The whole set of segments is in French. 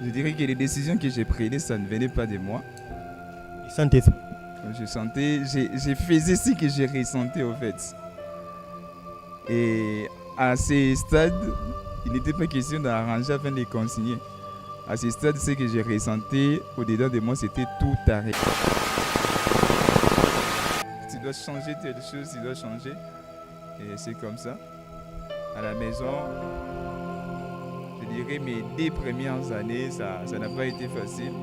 Je dirais que les décisions que j'ai prises, ça ne venait pas de moi. Saint-Esprit. Je sentais, j'ai faisais ce que je ressentais au fait. Et à ce stade, il n'était pas question d'arranger afin de les consigner. À ce stade, ce que j'ai ressenti au-dedans de moi, c'était tout arrêt. Tu dois changer telle chose, tu dois changer. Et c'est comme ça. À la maison, je dirais mes 2 premières années, ça n'a pas été facile.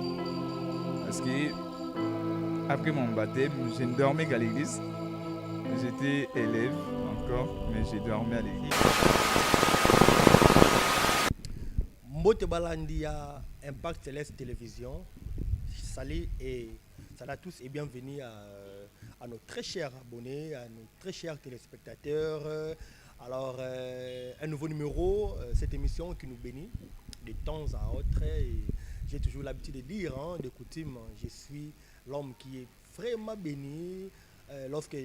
Parce que après mon baptême, je ne dormais qu'à l'église. J'étais élève encore, mais j'ai dormi à l'église. Mbote Balandi à Impact Céleste Télévision. Salut et salut à tous et bienvenue à nos très chers abonnés, à nos très chers téléspectateurs. Alors, un nouveau numéro, cette émission qui nous bénit de temps à autre. Et j'ai toujours l'habitude de dire, de coutume, je suis l'homme qui est vraiment béni lorsque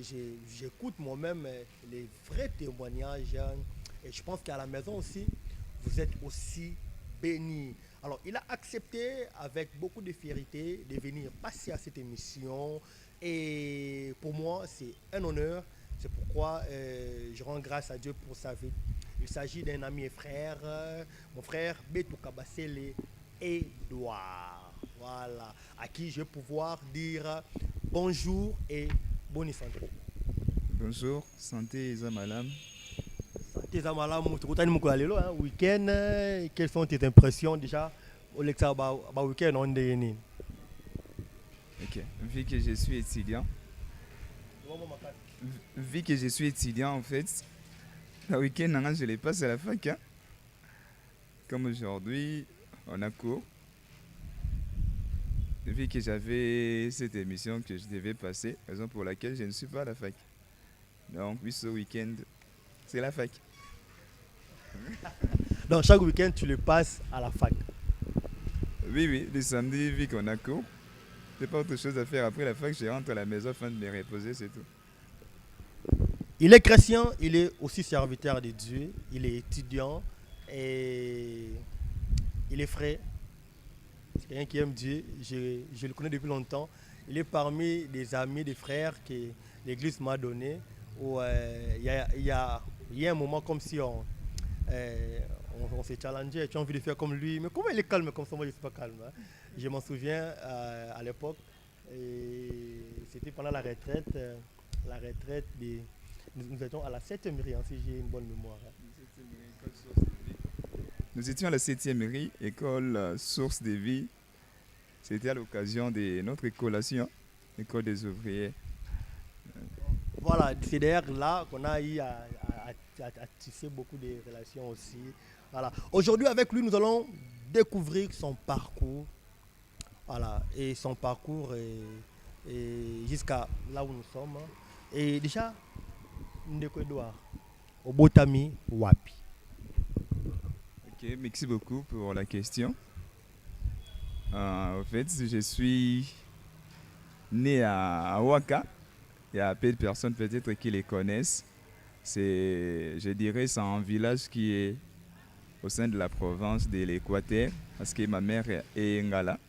j'écoute moi-même les vrais témoignages. Et je pense qu'à la maison aussi, vous êtes aussi bénis. Alors, il a accepté avec beaucoup de fierté de venir passer à cette émission. Et pour moi, c'est un honneur. C'est pourquoi je rends grâce à Dieu pour sa vie. Il s'agit d'un ami et frère, mon frère Betou Kabasele Edouard. Voilà, à qui je vais pouvoir dire bonjour et bonne santé. Bonjour, santé et Zamalam. Santé Zamalam, week-end, quelles sont tes impressions déjà au week-end on est. Ok, vu que je suis étudiant, en fait, le week-end, je les passe à la fac. Hein. Comme aujourd'hui, on a cours. Vu que j'avais cette émission que je devais passer, raison pour laquelle je ne suis pas à la fac. Donc, oui, ce week-end, c'est la fac. Donc, chaque week-end, tu le passes à la fac. Oui, le samedi, vu qu'on a cours, j'ai pas autre chose à faire après la fac, je rentre à la maison afin de me reposer, c'est tout. Il est chrétien, il est aussi serviteur de Dieu, il est étudiant et il est frère. C'est quelqu'un qui aime Dieu, je le connais depuis longtemps. Il est parmi des amis, des frères que l'Église m'a donné. Où il y a un moment comme si on s'est challengé, tu as envie de faire comme lui. Mais comment il est calme comme ça, moi je ne suis pas calme. Hein. Je m'en souviens à l'époque, c'était pendant la retraite nous étions à la 7e RI, si j'ai une bonne mémoire. Hein. Nous étions à la 7e RI, école source de vie. C'était à l'occasion de notre collation, école des ouvriers. Voilà, c'est d'ailleurs là qu'on a eu à tisser beaucoup de relations aussi. Voilà. Aujourd'hui, avec lui, nous allons découvrir son parcours. Voilà, et son parcours et jusqu'à là où nous sommes. Et déjà, Ndeko Edouard, Obotami Wapi. Ok, merci beaucoup pour la question. En fait, je suis né à Ouaka. Il y a peu de personnes peut-être qui les connaissent. Je dirais, c'est un village qui est au sein de la province de l'Équateur, parce que ma mère est Ngala,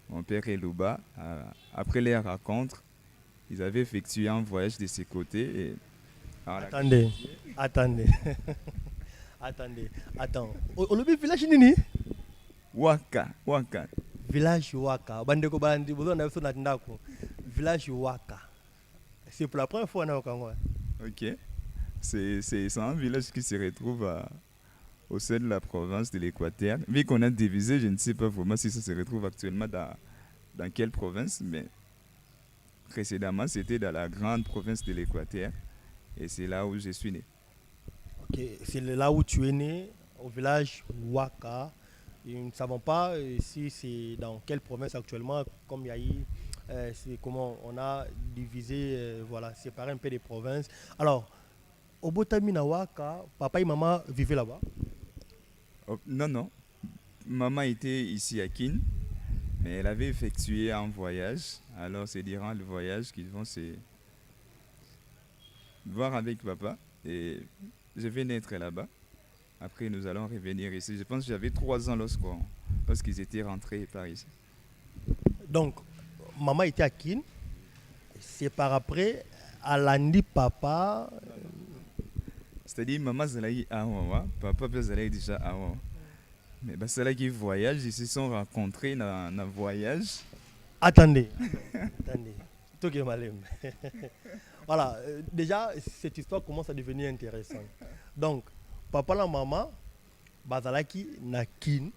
mon père est Luba. Après les rencontres, ils avaient effectué un voyage de ce côté. Et attendez. Attends. Le village Nini? Ouaka. Village Ouaka. Bandeko Bandi, village Ouaka. C'est pour la première fois au Congo. Ok. C'est un village qui se retrouve au sein de la province de l'Équateur. Vu qu'on a divisé, je ne sais pas vraiment si ça se retrouve actuellement dans quelle province, mais précédemment, c'était dans la grande province de l'Équateur. Et c'est là où je suis né. Ok, c'est là où tu es né, au village Ouaka. Et nous ne savons pas si c'est dans quelle province actuellement, comme il y a eu, c'est comment on a divisé, voilà, séparé un peu des provinces. Alors, au Botamina Ouaka, papa et maman vivaient là-bas? Oh, non. Maman était ici à Kin, mais elle avait effectué un voyage. Alors c'est durant le voyage qu'ils vont se voir avec papa. Et je vais naître là-bas. Après, nous allons revenir ici. Je pense que j'avais 3 ans lorsqu'ils étaient rentrés par ici. Donc, maman était à Kin. C'est par après, à l'andi papa. C'est-à-dire, maman Zalaï a papa Zalaï déjà a. Mais c'est là qu'ils voyagent, ils se sont rencontrés dans le voyage. Attendez. Attendez. Tout est malin. Voilà, déjà, cette histoire commence à devenir intéressante. Donc, papa et maman, bazalaki na Kin,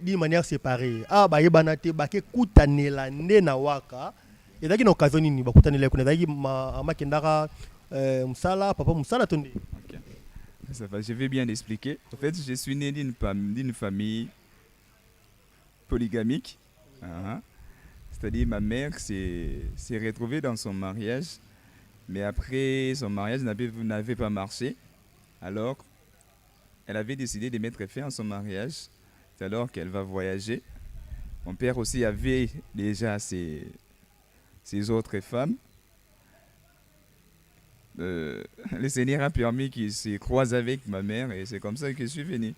d'une manière séparée. Ah, bah, yebanate, bah, ke kutanela ne na waka. Et là, il y a une occasion, bah, kutanela, maman kendara, musala, papa musala tonde. Ça va, je vais bien l'expliquer. En fait, je suis né d'une famille polygamique. C'est-à-dire ma mère s'est retrouvée dans son mariage, mais après son mariage n'avait pas marché. Alors, elle avait décidé de mettre fin à son mariage. C'est alors qu'elle va voyager. Mon père aussi avait déjà ses autres femmes. Le Seigneur a permis qu'il se croise avec ma mère et c'est comme ça que je suis venu.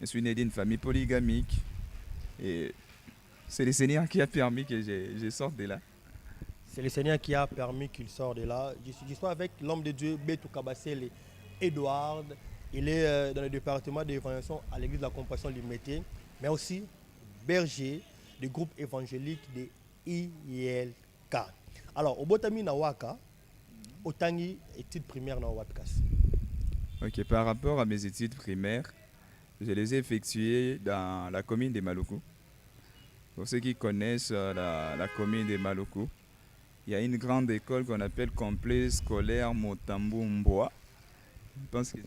Je suis né d'une famille polygamique et c'est le Seigneur qui a permis que je sorte de là. C'est le Seigneur qui a permis qu'il sorte de là. Je suis avec l'homme de Dieu, Betou Kabassele Edouard. Il est dans le département d'évangélisation à l'église de la Compassion Limitée, mais aussi berger du groupe évangélique de ILK. Alors, au Botami Nawaka, Otangi, études primaires dans Wapkas. Ok, par rapport à mes études primaires, je les ai effectuées dans la commune de Maluku. Pour ceux qui connaissent la commune de Maluku, il y a une grande école qu'on appelle complexe scolaire Motambumboa.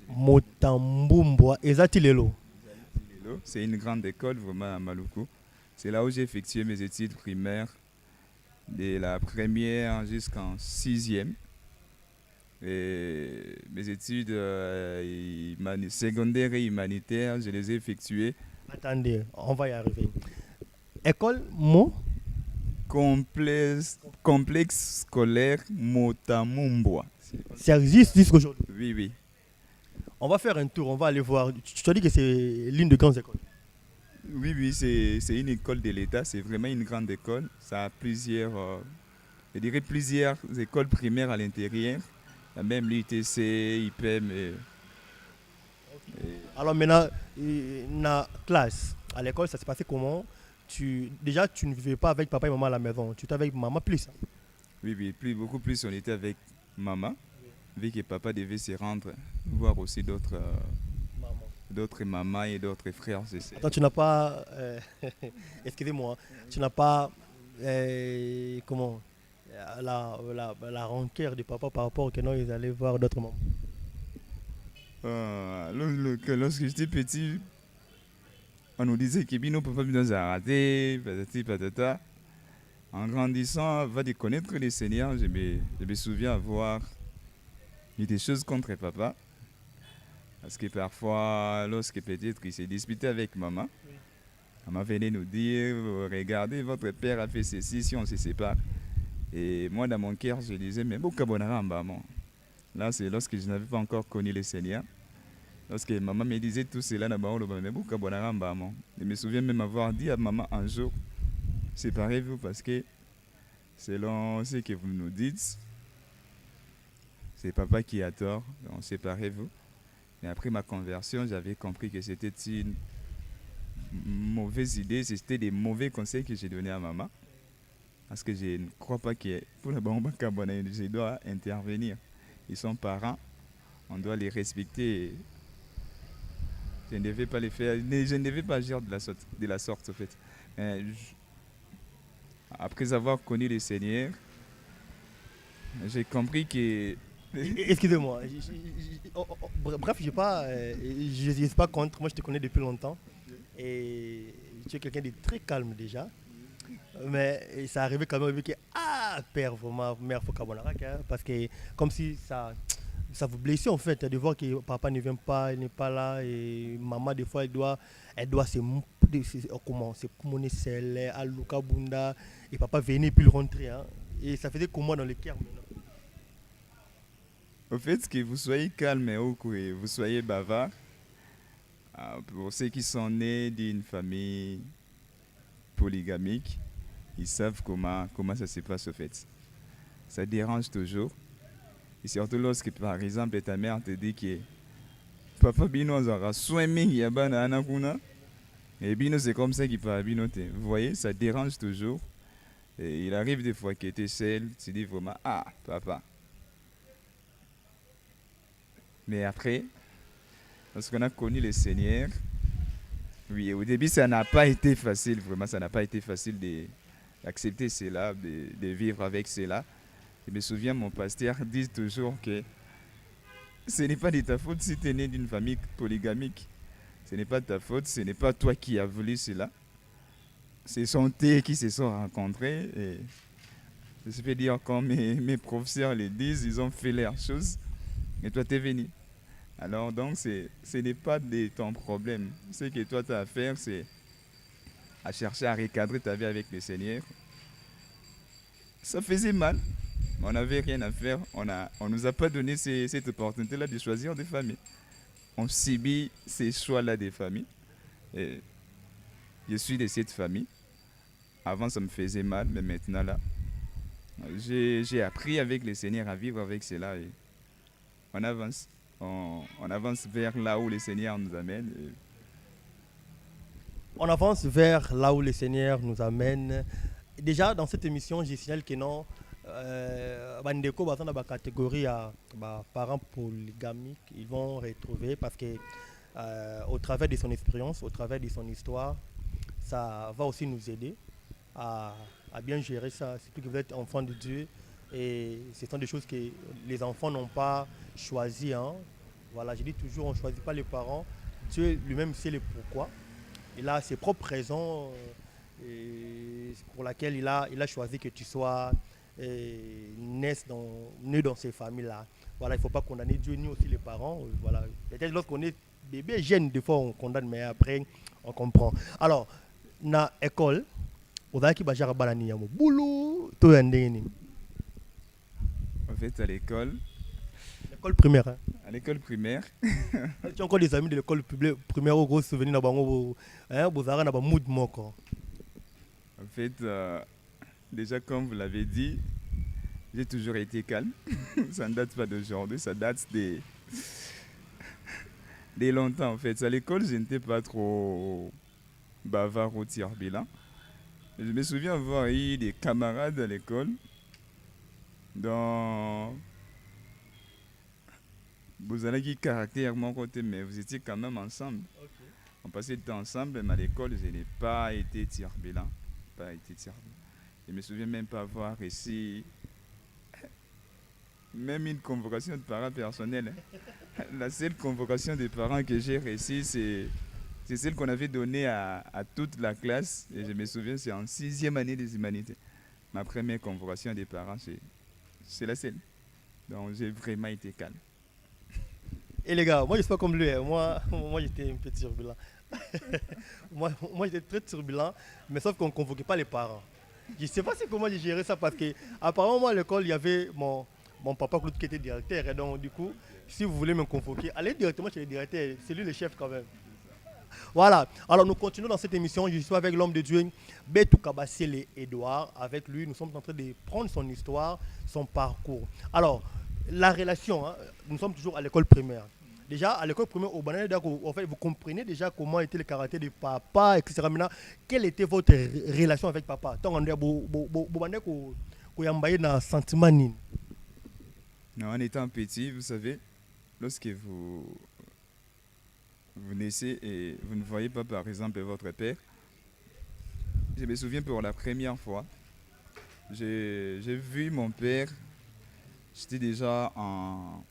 Motambumboa, exactement. C'est une grande école vraiment à Maluku. C'est là où j'ai effectué mes études primaires, de la première jusqu'en 6e. Et mes études secondaires et humanitaires, je les ai effectuées. Attendez, on va y arriver. École complexe scolaire Motamumboa. Ça existe jusqu'aujourd'hui? Oui, oui. On va faire un tour, on va aller voir. Tu te dis que c'est l'une des grandes écoles? Oui, oui, c'est une école de l'État, c'est vraiment une grande école. Ça a plusieurs écoles primaires à l'intérieur. Il y a même l'UTC, IPM. Alors maintenant, la classe, à l'école, ça s'est passé comment? Déjà, tu ne vivais pas avec papa et maman à la maison, tu étais avec maman plus. Oui, oui, beaucoup plus, on était avec maman, vu que papa devait se rendre, voir aussi d'autres mamans et d'autres frères. Attends, tu n'as pas, excusez-moi, tu n'as pas, comment, la rancœur de papa par rapport au que non, ils allaient voir d'autres mamans? Lorsque j'étais petit, on nous disait que Bino papa nous a raté, patati patata. En grandissant, va de connaître le Seigneur, je me souviens avoir eu des choses contre papa. Parce que parfois, lorsque peut-être il s'est disputé avec maman, maman venait nous dire, regardez, votre père a fait ceci, si on se sépare. Et moi, dans mon cœur, je disais, mais pourquoi maman? Là, c'est lorsque je n'avais pas encore connu le Seigneur. Lorsque maman me disait tout cela, mais pourquoi maman? Je me souviens même avoir dit à maman un jour, séparez-vous parce que selon ce que vous nous dites, c'est papa qui a tort, donc séparez-vous. Mais après ma conversion, j'avais compris que c'était une mauvaise idée, c'était des mauvais conseils que j'ai donnés à maman. Parce que je ne crois pas que pour le bon je dois intervenir. Ils sont parents, on doit les respecter. Je ne devais pas les faire, je ne devais pas agir de la sorte en fait. Après avoir connu le Seigneur, j'ai compris que... Excusez-moi, bref, je ne suis pas contre, moi je te connais depuis longtemps et tu es quelqu'un de très calme déjà. Mais ça arrivait quand même que père, vraiment, mère, faut parce que comme si ça vous blessait en fait de voir que papa ne vient pas, il n'est pas là et maman des fois elle doit se commoner celle à Luka Bunda et papa venait puis le rentrer et ça faisait comment dans le cœur maintenant? Au fait, que vous soyez calme ou que vous soyez bavard, Pour ceux qui sont nés d'une famille polygamique, ils savent comment ça se passe au fait. Ça dérange toujours. Et surtout lorsque, par exemple, ta mère te dit que papa bino aura soin mingi ya bana anakuna. Et bino, c'est comme ça qu'il parle bino. Vous voyez, ça dérange toujours. Et il arrive des fois que tu es seul, tu dis vraiment, ah, papa. Mais après, lorsqu'on a connu le Seigneur, oui, au début, ça n'a pas été facile, vraiment, ça n'a pas été facile d'accepter cela, de vivre avec cela. Je me souviens, mon pasteur dit toujours que ce n'est pas de ta faute si tu es né d'une famille polygamique. Ce n'est pas de ta faute, ce n'est pas toi qui as voulu cela. Ce sont eux qui se sont rencontrés. Et je peux dire, comme mes professeurs le disent, ils ont fait leurs choses. Et toi, tu es venu. Alors, donc, ce n'est pas de ton problème. Ce que toi, tu as à faire, c'est à chercher à recadrer ta vie avec le Seigneur. Ça faisait mal. On n'avait rien à faire. On ne nous a pas donné cette opportunité-là de choisir des familles. On subit ces choix-là des familles. Et je suis de cette famille. Avant, ça me faisait mal, mais maintenant, là, j'ai appris avec le Seigneur à vivre avec cela. Et on avance. On avance vers là où le Seigneur nous amène. Et On avance vers là où le Seigneur nous amène. Déjà, dans cette émission, j'ai signalé que non, Bandeko, dans la catégorie à parents polygamiques, ils vont retrouver parce que au travers de son expérience, au travers de son histoire, ça va aussi nous aider à, à bien gérer ça. Surtout que vous êtes enfant de Dieu et ce sont des choses que les enfants n'ont pas choisies. Hein. Voilà, je dis toujours, on ne choisit pas les parents. Dieu lui-même sait le pourquoi. Il a ses propres raisons pour lesquelles il a choisi que tu sois né dans ces familles-là. Voilà, il ne faut pas condamner Dieu ni aussi les parents. Voilà. Peut-être lorsqu'on est bébé jeune, des fois on condamne, mais après on comprend. Alors, na école, on a qui va gérer balani yamo boulot, tout est ndeni. en fait, à l'école Primaire. Hein. À l'école primaire, Tu as encore des amis de l'école primaire au gros souvenir na bango bozara na ba mood moko. en fait, déjà comme vous l'avez dit, j'ai toujours été calme. Ça ne date pas d'aujourd'hui, ça date des longtemps en fait. À l'école, je n'étais pas trop bavard ou turbulent. Je me souviens avoir eu des camarades à l'école dans vous avez qui caractère mon côté, mais vous étiez quand même ensemble. Okay. On passait du temps ensemble, mais à l'école, je n'ai pas été turbulent. Pas été turbulent. Je me souviens même pas avoir réussi même une convocation de parents personnels. La seule convocation des parents que j'ai réussi, c'est celle qu'on avait donnée à toute la classe. Et je me souviens, c'est en 6e année des humanités. Ma première convocation des parents, c'est la seule. Donc j'ai vraiment été calme. Et les gars, moi je suis pas comme lui, hein. Moi j'étais un peu turbulent. moi j'étais très turbulent, mais sauf qu'on ne convoquait pas les parents. Je ne sais pas comment j'ai géré ça parce que apparemment moi à l'école il y avait mon papa Claude qui était directeur. Et donc du coup, si vous voulez me convoquer, allez directement chez le directeur, c'est lui le chef quand même. Voilà, alors nous continuons dans cette émission, je suis avec l'homme de Dieu, Betou Kabassele Edouard. Avec lui, nous sommes en train de prendre son histoire, son parcours. Alors, la relation, hein, nous sommes toujours à l'école primaire. Déjà, à l'école primaire, en fait, vous comprenez déjà comment était le caractère de papa, etc. Maintenant, quelle était votre relation avec papa? Tant on est sentiment. Non, en étant petit, vous savez, lorsque vous naissez et vous ne voyez pas, par exemple, votre père, je me souviens pour la première fois, j'ai vu mon père, j'étais déjà en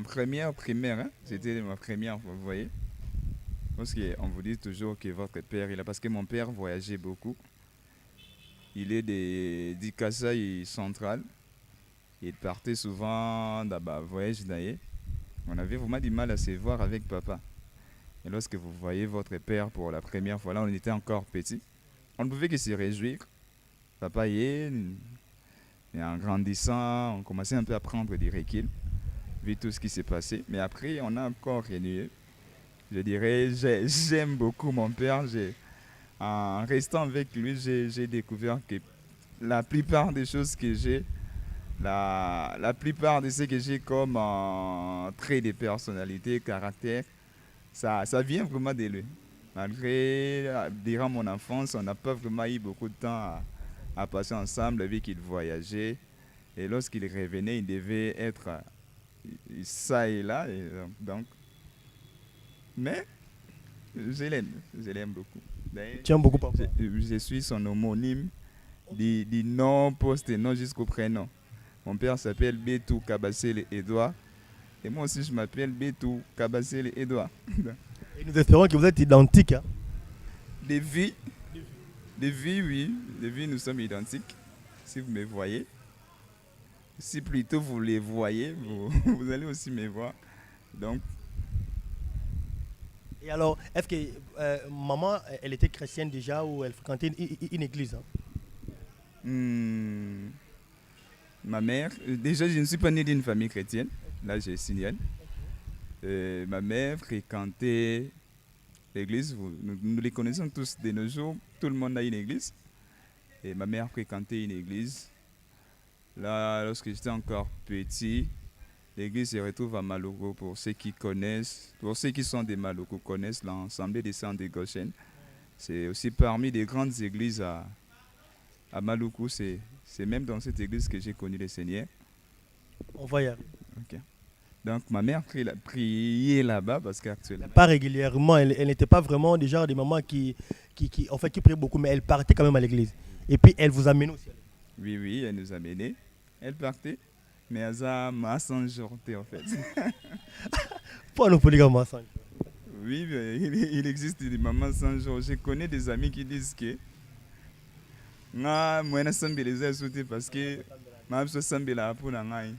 première primaire, hein? C'était ma première fois, vous voyez. Parce qu'on vous dit toujours que votre père, parce que mon père voyageait beaucoup. Il est du Kasaï central. Il partait souvent dans le voyage d'ailleurs. On avait vraiment du mal à se voir avec papa. Et lorsque vous voyez votre père pour la première fois, là on était encore petit. On ne pouvait que se réjouir. Papa y est, et en grandissant, on commençait un peu à prendre du recul. vu tout ce qui s'est passé. Mais après, on a encore renoué. Je dirais, j'aime beaucoup mon père. En restant avec lui, j'ai découvert que la plupart des choses que j'ai, la plupart de ce que j'ai comme trait de personnalité, caractère, ça vient vraiment de lui. Malgré, durant mon enfance, on n'a pas vraiment eu beaucoup de temps à passer ensemble, vu qu'il voyageait. Et lorsqu'il revenait, il devait être ça et là. Et, donc, mais je l'aime beaucoup. D'ailleurs, Tu aimes beaucoup papa. je suis son homonyme du nom post-nom jusqu'au prénom. Mon père s'appelle Betou Kabasele Edouard. Et moi aussi, je m'appelle Betou Kabasele Edouard. Et nous espérons que vous êtes identiques. Hein. Des vies, oui. Des vies, nous sommes identiques. Si vous me voyez. Si plutôt vous les voyez, vous allez aussi me voir. Donc, Et alors, est-ce que maman, elle était chrétienne déjà ou elle fréquentait une église hein? hmm, ma mère, déjà, je ne suis pas né d'une famille chrétienne. Là, je signale. Ma mère fréquentait l'église. Nous les connaissons tous de nos jours. Tout le monde a une église. Et ma mère fréquentait une église. Là, lorsque j'étais encore petit, l'église se retrouve à Maloko. Pour ceux qui connaissent, pour ceux qui sont des Maloko, connaissent l'Assemblée des Saints de Goshen. C'est aussi parmi les grandes églises à Maloko. C'est même dans cette église que j'ai connu le Seigneur. On va y arriver. Ok. Donc ma mère priait là-bas parce qu'actuellement. Pas régulièrement, elle n'était pas vraiment du genre de maman en fait, qui priait beaucoup, mais elle partait quand même à l'église. Et puis elle vous amène aussi. Oui, elle nous a menés. Elle partait, mais elle a m'a sans en fait. Pour nous polygames ensemble. Oui, mais il existe des mamans sans jour. Je connais des amis qui disent que moi, je suis les ai sautés parce que ma suis la pour la ngai.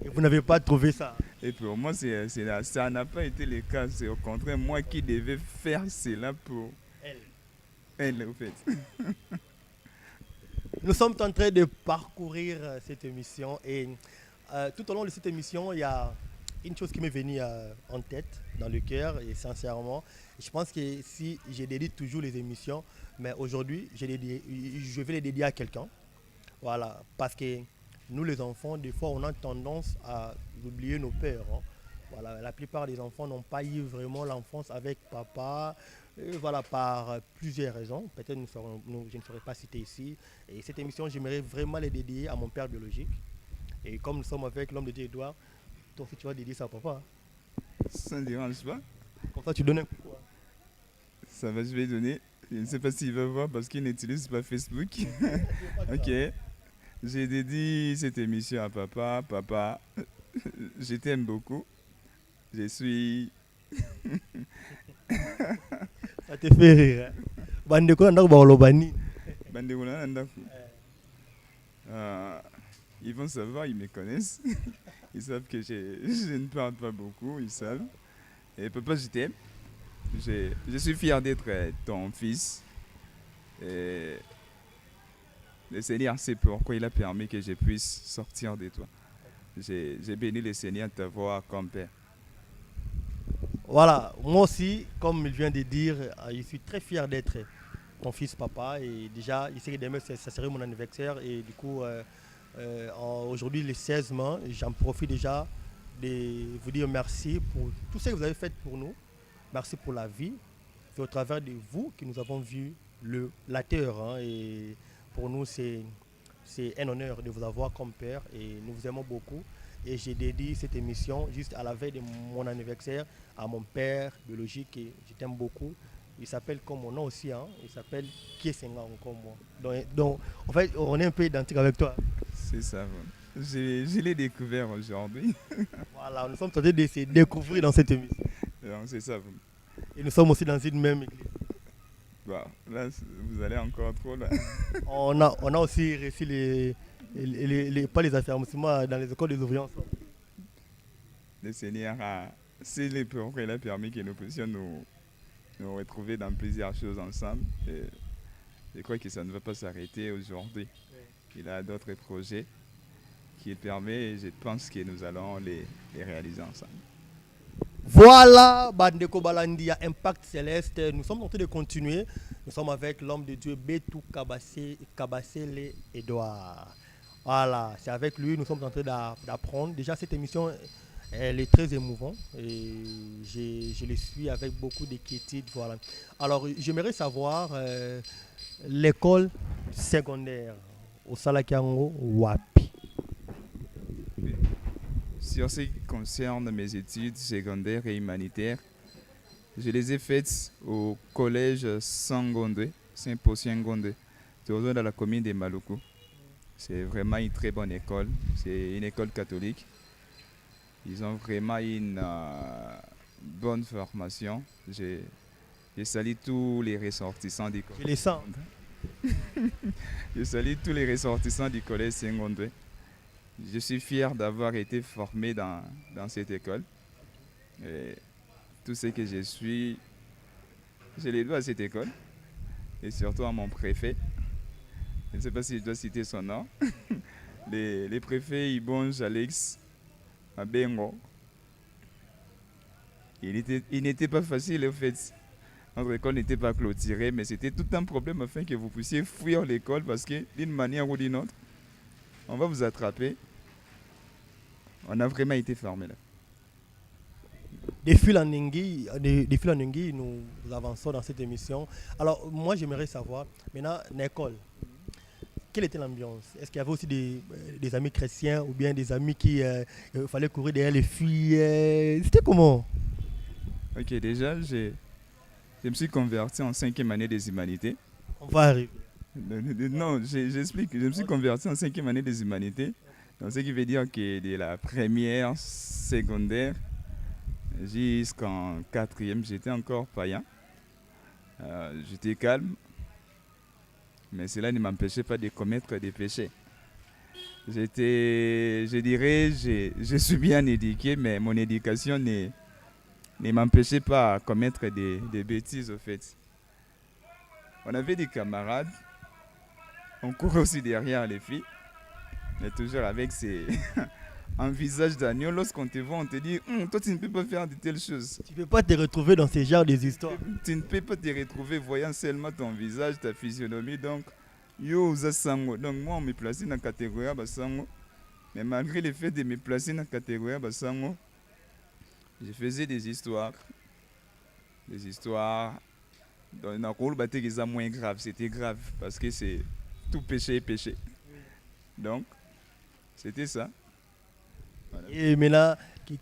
Et vous n'avez pas trouvé ça. Et pour moi, ça n'a pas été le cas. C'est au contraire moi qui devais faire cela pour elle, en fait. Nous sommes en train de parcourir cette émission et tout au long de cette émission, il y a une chose qui m'est venue en tête, dans le cœur et sincèrement. Je pense que si je dédie toujours les émissions, mais aujourd'hui, je vais les dédier à quelqu'un. Voilà, parce que nous les enfants, des fois, on a tendance à oublier nos pères. Hein. Voilà, la plupart des enfants n'ont pas eu vraiment l'enfance avec papa. Voilà, par plusieurs raisons. Peut-être je ne saurais pas citer ici. Et cette émission, j'aimerais vraiment les dédier à mon père biologique. Et comme nous sommes avec l'homme de Dieu Edouard, toi aussi tu vas dédier ça à papa. Hein. Ça ne dérange pas. Comme ça, tu donnes un coup. Hein. Ça va, je vais donner. Je ne sais pas s'il va voir parce qu'il n'utilise pas Facebook. Ok. J'ai dédié cette émission à papa. Papa, je t'aime beaucoup. Je suis... Ça te fait rire. Hein? Bandeko nanda baolobani. Bandekona Nandaku. Ils vont savoir, ils me connaissent. Ils savent que je ne parle pas beaucoup, ils savent. Et papa, je t'aime. Je suis fier d'être ton fils. Et le Seigneur sait pourquoi il a permis que je puisse sortir de toi. J'ai béni le Seigneur de t'avoir comme père. Voilà, moi aussi, comme il vient de dire, je suis très fier d'être ton fils papa. Et déjà, il sait que demain, ça serait mon anniversaire. Et du coup, aujourd'hui, les 16 mois, j'en profite déjà de vous dire merci pour tout ce que vous avez fait pour nous. Merci pour la vie. C'est au travers de vous que nous avons vu la terre. Hein, et pour nous, c'est un honneur de vous avoir comme père. Et nous vous aimons beaucoup. Et j'ai dédié cette émission juste à la veille de mon anniversaire à mon père biologique et je t'aime beaucoup. Il s'appelle comme mon nom aussi, hein. Il s'appelle Kiesenga comme moi. Donc, en fait, on est un peu identique avec toi. C'est ça. Je l'ai découvert aujourd'hui. Voilà, nous sommes en train de se découvrir dans cette émission. C'est ça. Et nous sommes aussi dans une même église. Bah, là, vous allez encore trop là. On a aussi reçu pas les affermissements dans les écoles des ouvriers ensemble. Le Seigneur c'est le progrès, il a permis que nous puissions nous retrouver dans plusieurs choses ensemble. Et je crois que ça ne va pas s'arrêter aujourd'hui. Il a d'autres projets. qui permet, et je pense que nous allons les réaliser ensemble. Voilà, Bandeko Balandia, Impact Céleste. Nous sommes en train de continuer. Nous sommes avec l'homme de Dieu, Betou Kabasele Edouard. Voilà, c'est avec lui, nous sommes en train d'apprendre. Déjà, cette émission, elle est très émouvante et je le suis avec beaucoup d'inquiétude. Voilà. Alors, j'aimerais savoir l'école secondaire au Salakiango Wapi. Sur ce qui concerne mes études secondaires et humanitaires, je les ai faites au collège Sangondé, Saint-Paul-Sangondé, toujours dans la commune de Maluku. C'est vraiment une très bonne école. C'est une école catholique. Ils ont vraiment une bonne formation. Je salue tous les ressortissants du collège. Je les sens. Je salue tous les ressortissants du collège Sangondé. Je suis fier d'avoir été formé dans cette école. Et tout ce que je suis, je les dois à cette école. Et surtout à mon préfet. Je ne sais pas si je dois citer son nom. les préfets Ibonge Alex Abengo. Il n'était pas facile en fait. Notre école n'était pas clôturée, mais c'était tout un problème afin que vous puissiez fuir l'école parce que d'une manière ou d'une autre, on va vous attraper. On a vraiment été formés là. Des fil en aiguille, nous avançons dans cette émission. Alors, moi, j'aimerais savoir, maintenant, l'école, quelle était l'ambiance? Est-ce qu'il y avait aussi des amis chrétiens ou bien des amis qui fallait courir derrière les filles? C'était comment? Ok, déjà, je me suis converti en 5e année des humanités. On va arriver. Non, j'explique. Je me suis converti en 5e année des humanités. Donc, ce qui veut dire que de la première, secondaire, jusqu'en 4e, j'étais encore païen. J'étais calme. Mais cela ne m'empêchait pas de commettre des péchés. Je dirais, je suis bien éduqué, mais mon éducation ne m'empêchait pas de commettre des bêtises, au fait. On avait des camarades, on courait aussi derrière les filles, mais toujours avec un visage d'agneau. Lorsqu'on te voit, on te dit, toi tu ne peux pas faire de telles choses. Tu ne peux pas te retrouver dans ce genre d'histoires. Tu ne peux pas te retrouver voyant seulement ton visage, ta physionomie. Donc, donc moi, on me plaçait dans la catégorie Basango. Mais malgré le fait de me placer dans la catégorie Basango, je faisais des histoires. Des histoires. Dans le rôle, c'était moins grave. C'était grave parce que c'est tout péché est péché. Donc, c'était ça. Voilà. Et maintenant,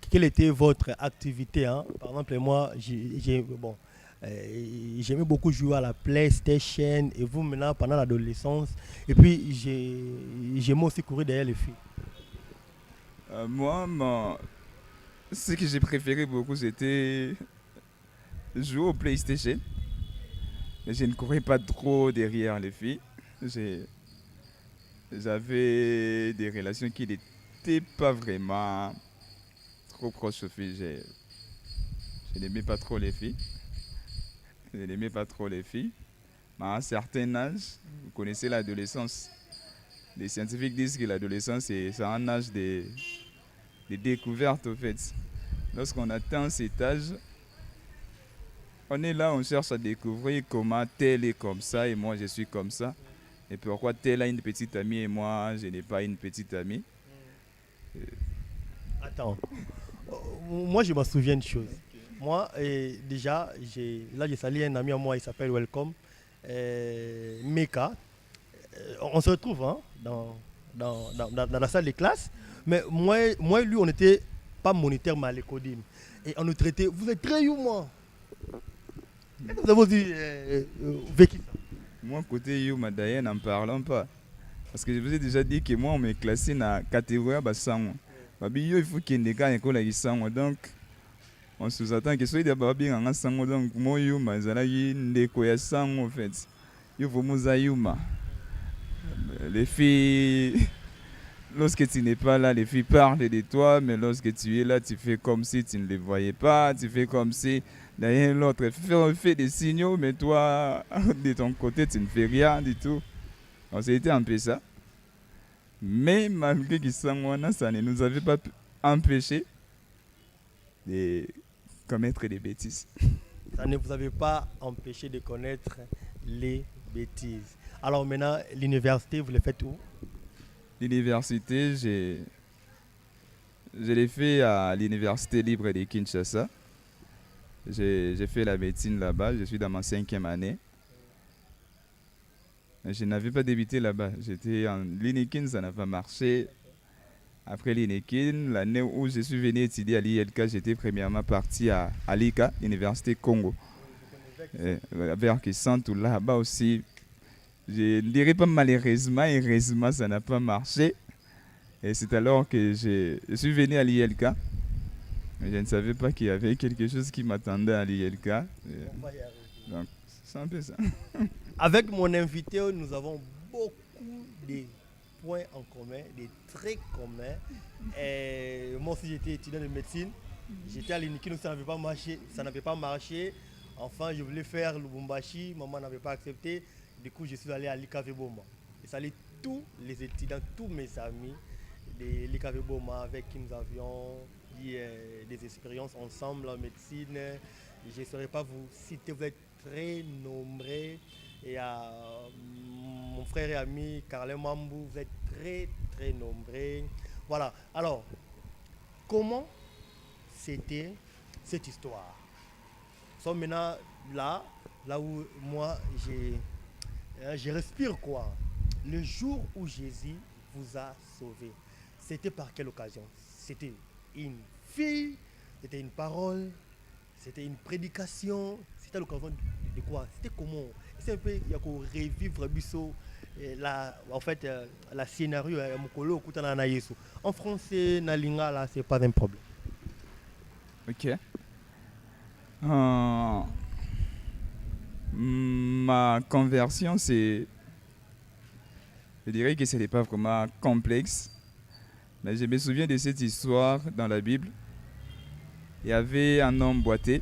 quelle était votre activité, hein? Par exemple, moi, j'aimais beaucoup jouer à la PlayStation. Et vous, maintenant, pendant l'adolescence, et puis j'aimais aussi courir derrière les filles. Moi, ce que j'ai préféré beaucoup, c'était jouer au PlayStation. Mais je ne courais pas trop derrière les filles. J'avais des relations qui n'étaient pas vraiment trop proches aux filles. Je n'aimais pas trop les filles. Mais à un certain âge, vous connaissez l'adolescence. Les scientifiques disent que l'adolescence, c'est un âge de découverte, au fait. Lorsqu'on atteint cet âge, on est là, on cherche à découvrir comment tel est comme ça et moi je suis comme ça. Et pourquoi tel a une petite amie et moi je n'ai pas une petite amie. Attends, moi je me souviens de choses. Moi, déjà, j'ai salé un ami à moi, il s'appelle Welcome, Meka. On se retrouve hein, dans la salle de classe. Mais moi et lui, on n'était pas moniteur mais à l'école. Et on nous traitait, vous êtes très humain. Est-ce que vous avez aussi vécu ça? Moi, côté Yuma, d'ailleurs, n'en parlons pas. Parce que je vous ai déjà dit que moi, on m'a classé dans la catégorie Bassango. Il faut qu'il y ait des écoles qui sont. Donc, on sous-attend que soit des babis en Sango. Donc, moi, Yuma, j'ai des écoles en fait. Il faut que Yuma. Les filles, lorsque tu n'es pas là, les filles parlent de toi, mais lorsque tu es là, tu fais comme si tu ne les voyais pas, tu fais comme si derrière l'autre fait des signaux, mais toi, de ton côté, tu ne fais rien du tout. Donc, c'était un peu ça. Mais malgré que ça ne nous avait pas empêché de commettre des bêtises. Ça ne vous avait pas empêché de connaître les bêtises. Alors maintenant, l'université, vous le faites où? L'université, je l'ai fait à l'Université libre de Kinshasa. J'ai fait la médecine là-bas, je suis dans ma 5e année. Je n'avais pas débuté là-bas, j'étais en l'INEKIN, ça n'a pas marché. Après l'INEKIN, l'année où je suis venu étudier à l'ILK, j'étais premièrement parti à l'ICA, Université Congo. Vers Kisantu, là-bas aussi, je ne dirais pas malheureusement, heureusement, ça n'a pas marché. Et c'est alors que je suis venu à l'ILK. Je ne savais pas qu'il y avait quelque chose qui m'attendait à l'ILK. Donc, c'est un peu ça. Avec mon invité, nous avons beaucoup de points en commun, des traits communs. Et moi aussi, j'étais étudiant de médecine. J'étais à l'INEKIN, ça n'avait pas marché. Enfin, je voulais faire le Lubumbashi. Maman n'avait pas accepté. Du coup, je suis allé à l'IKV Boma. Je salue tous les étudiants, tous mes amis de l'IKV Boma avec qui nous avions des expériences ensemble en médecine. Je ne saurais pas vous citer, vous êtes très nombreux. Et à mon frère et ami Carlin Mambou, vous êtes très très nombreux. Voilà. Alors, comment c'était cette histoire? Nous sommes maintenant là où moi je respire quoi. Le jour où Jésus vous a sauvé, c'était par quelle occasion? C'était une fille, c'était une parole, c'était une prédication, c'était l'occasion de quoi? C'était comment? C'est un peu, il y a qu'à revivre la scénario en français, Nalinga, là, c'est pas un problème. Ok. Ma conversion, je dirais que ce n'est pas vraiment complexe, mais je me souviens de cette histoire dans la Bible. Il y avait un homme boiteux,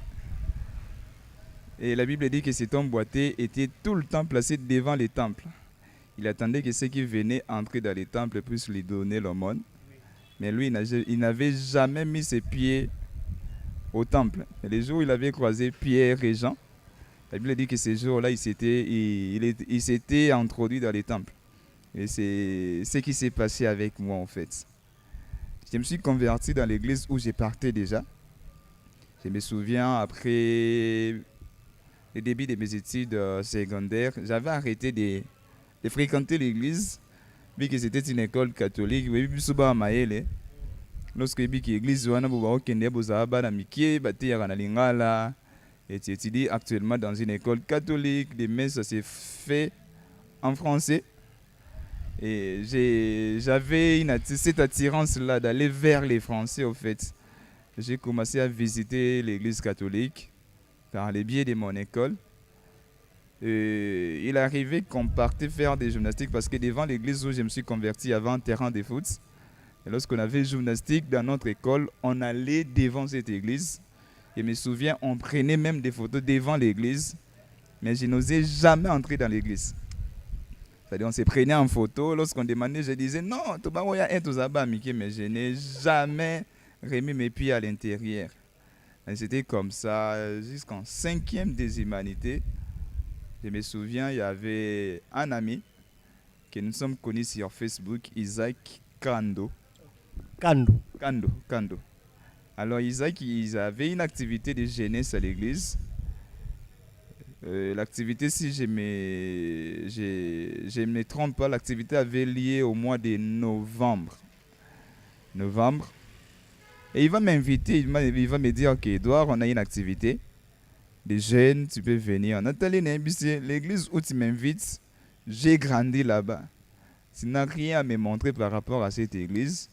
et la Bible dit que cet homme boiteux était tout le temps placé devant les temples. Il attendait que ceux qui venaient entrer dans les temples puissent lui donner l'aumône, mais lui, il n'avait jamais mis ses pieds au temple. Et les jours où il avait croisé Pierre et Jean, la Bible dit que ces jours-là, il s'était introduit dans les temples. Et c'est ce qui s'est passé avec moi en fait. Je me suis converti dans l'église où j'ai parté déjà. Je me souviens, après le début de mes études secondaires, j'avais arrêté de fréquenter l'église, vu que c'était une école catholique. Lorsque l'église et tu étudies actuellement dans une école catholique, les messes, ça s'est fait en français. Et j'avais cette attirance-là d'aller vers les Français, au fait. J'ai commencé à visiter l'église catholique par le biais de mon école. Et il arrivait qu'on partait faire des gymnastiques parce que devant l'église où je me suis converti, il y avait un terrain de foot. Et lorsqu'on avait gymnastique dans notre école, on allait devant cette église. Je me souviens, on prenait même des photos devant l'église, mais je n'osais jamais entrer dans l'église. C'est-à-dire, on se prenait en photo. Lorsqu'on demandait, je disais non, mais je n'ai jamais remis mes pieds à l'intérieur. Et c'était comme ça jusqu'en 5e des humanités. Je me souviens, il y avait un ami que nous sommes connus sur Facebook, Isaac Kando. Kando. Alors Isaac, ils avaient une activité de jeunesse à l'église. L'activité, si je me trompe pas, l'activité avait lieu au mois de novembre. Et il va m'inviter, il va me dire, ok Edouard, on a une activité. Les jeunes, tu peux venir. Nathalie, l'église où tu m'invites, j'ai grandi là-bas. Tu n'as rien à me montrer par rapport à cette église.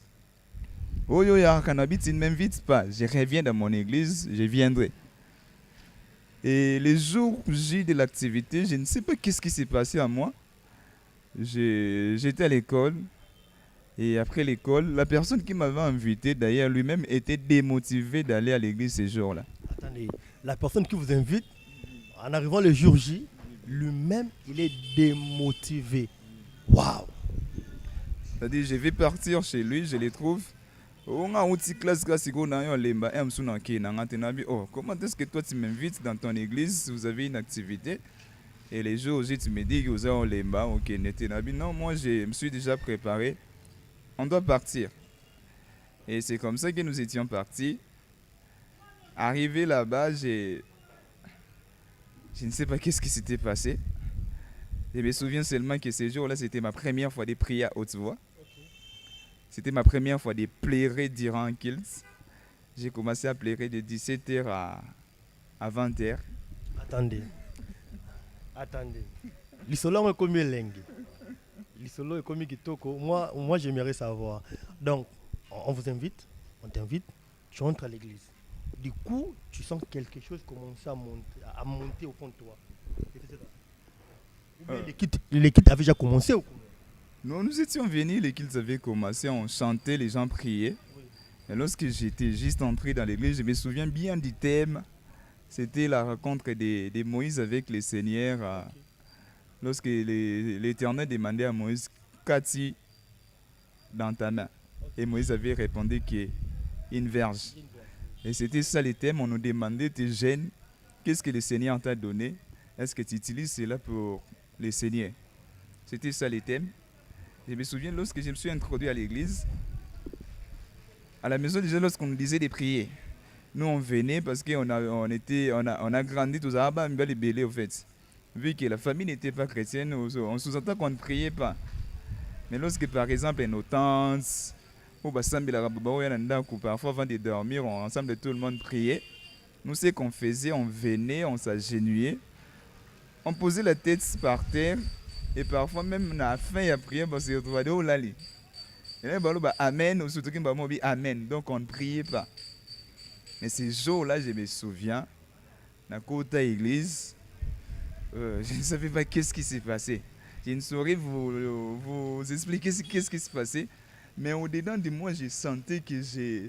Oh yo ya Kanabi, tu ne m'invites pas. Je reviens dans mon église, je viendrai. Et les jours J de l'activité, je ne sais pas qu'est-ce qui s'est passé à moi. J'étais à l'école. Et après l'école, la personne qui m'avait invité, d'ailleurs, lui-même était démotivé d'aller à l'église ces jours-là. Attendez, la personne qui vous invite, en arrivant le jour J, lui-même, il est démotivé. Waouh! C'est-à-dire, je vais partir chez lui, je les trouve. On a une petite classe classico dans un lemba, oh, comment est-ce que toi tu m'invites dans ton église, vous avez une activité, et les jours où tu me dis que vous avez un lemba, ok, non, moi je me suis déjà préparé, on doit partir. Et c'est comme ça que nous étions partis. Arrivé là-bas, je ne sais pas qu'est-ce qui s'était passé. Je me souviens seulement que ce jour-là, c'était ma première fois de prier à haute voix. C'était ma première fois de pleurer durant un kilt. J'ai commencé à pleurer de 17h à 20h. Attendez. L'isolo est comme lengue. L'isolo est comme kitoko. Moi, j'aimerais savoir. Donc, on vous invite, on t'invite, tu entres à l'église. Du coup, tu sens quelque chose commencer à monter au fond de toi. Les kits avaient déjà commencé ou comment? Non, nous étions venus, les kilts avaient commencé, on chantait, les gens priaient. Oui. Et lorsque j'étais juste entré dans l'église, je me souviens bien du thème. C'était la rencontre de Moïse avec le Seigneur. Okay. Lorsque l'Éternel demandait à Moïse, qu'as-tu dans ta main? Okay. Et Moïse avait répondu qu'une verge. Et c'était ça le thème, on nous demandait, t'es jeune, qu'est-ce que le Seigneur t'a donné? Est-ce que tu utilises cela pour le Seigneur? C'était ça le thème. Je me souviens lorsque je me suis introduit à l'église, à la maison déjà lorsqu'on nous disait de prier, nous on venait parce qu'on a grandi tous à Bélé au fait. Vu que la famille n'était pas chrétienne, on sous-entend qu'on ne priait pas. Mais lorsque par exemple nos tantes, parfois avant de dormir, ensemble tout le monde priait, nous ce qu'on faisait, on venait, on s'agenouillait, on posait la tête par terre. Et parfois même à la fin, il y a prié parce que tu vas dire lali. Et là, il y a amen, ou surtout qu'il y a amen. Donc on ne priait pas. Mais ces jours-là, je me souviens, dans la côte à l'église, je ne savais pas qu'est-ce qui s'est passé. Je ne saurais vous expliquer qu'est-ce qui s'est passé. Mais au-dedans de moi, je sentais que je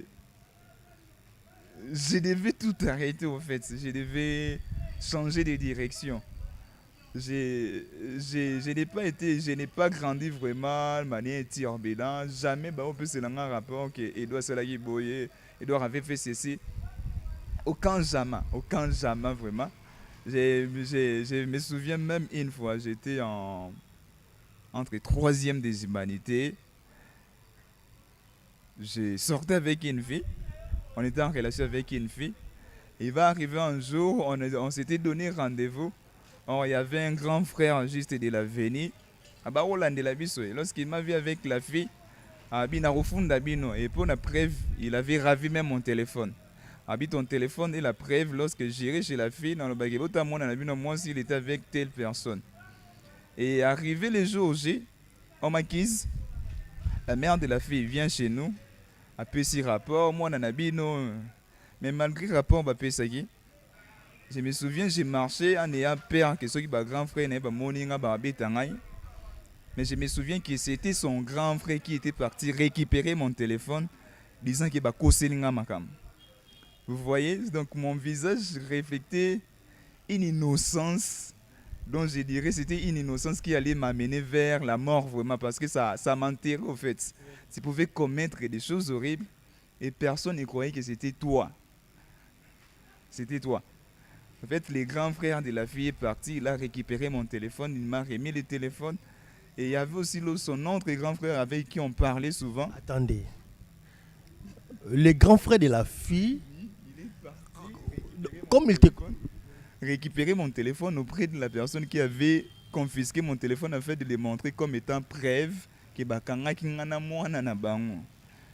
devais tout arrêter au fait. Je devais changer de direction. Je n'ai pas grandi vraiment de manière turbulente. Jamais on peut se lancer un rapport que Edouard Salagui Boye, Edouard avait fait ceci. Aucun jamais vraiment. Je me souviens même une fois, j'étais entre 3e des humanités. Je sortais avec une fille. On était en relation avec une fille. Il va arriver un jour, on s'était donné rendez-vous. Or, il y avait un grand frère juste de l'avenir. Lorsqu'il m'a vu avec la fille, et pour la preuve, il avait ravi même mon téléphone. Ton téléphone et la preuve, lorsque j'irai chez la fille, dans le bagage, moi aussi, il était avec telle personne. Et arrivé le jour J, on m'acquise, la mère de la fille vient chez nous, a petit rapport, moi, mais malgré rapport, on va payer ça. Je me souviens, j'ai marché en ayant peur que ce qui est grand frère n'ait pas monné. Mais je me souviens que c'était son grand frère qui était parti récupérer mon téléphone, disant qu'il va causer makam. Vous voyez, donc mon visage reflétait une innocence, dont je dirais c'était une innocence qui allait m'amener vers la mort vraiment, parce que ça m'enterrait au fait. Tu pouvais commettre des choses horribles et personne ne croyait que c'était toi. C'était toi. En fait, le grand frère de la fille est parti, il a récupéré mon téléphone, il m'a remis le téléphone. Et il y avait aussi son autre grand frère avec qui on parlait souvent. Attendez. Le grand frère de la fille, il est parti comme il te récupérer mon téléphone auprès de la personne qui avait confisqué mon téléphone afin de le montrer comme étant preuve que bakanga kingana mwana na bango.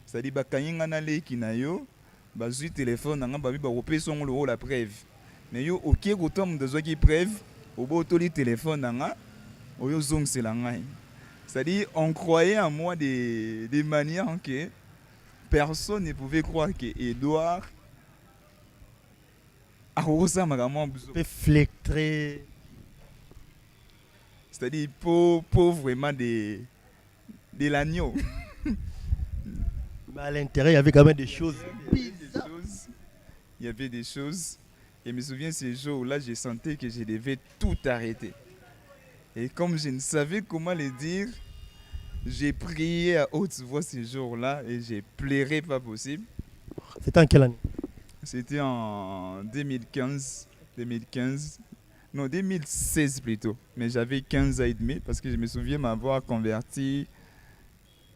C'est-à-dire bakanga na leki na yo, bazui téléphone nga babi ba opesa ngolo la preuve. Mais yo ok kotom de zoki preuve, obo toli téléphone nga, oyo zong c'est la ngai. C'est-à-dire on croyait en moi des manières que personne ne pouvait croire que Edouard peut flétrer. C'est-à-dire pour vraiment de l'agneau. Mais à l'intérieur, il y avait quand même des choses. Il y avait des choses. Et je me souviens ces jours-là, je sentais que je devais tout arrêter. Et comme je ne savais comment le dire, J'ai prié à haute voix ce jour-là et j'ai pleuré pas possible. C'était en quelle année? C'était en 2015, non 2016 plutôt. Mais j'avais 15 ans et demi parce que je me souviens m'avoir converti.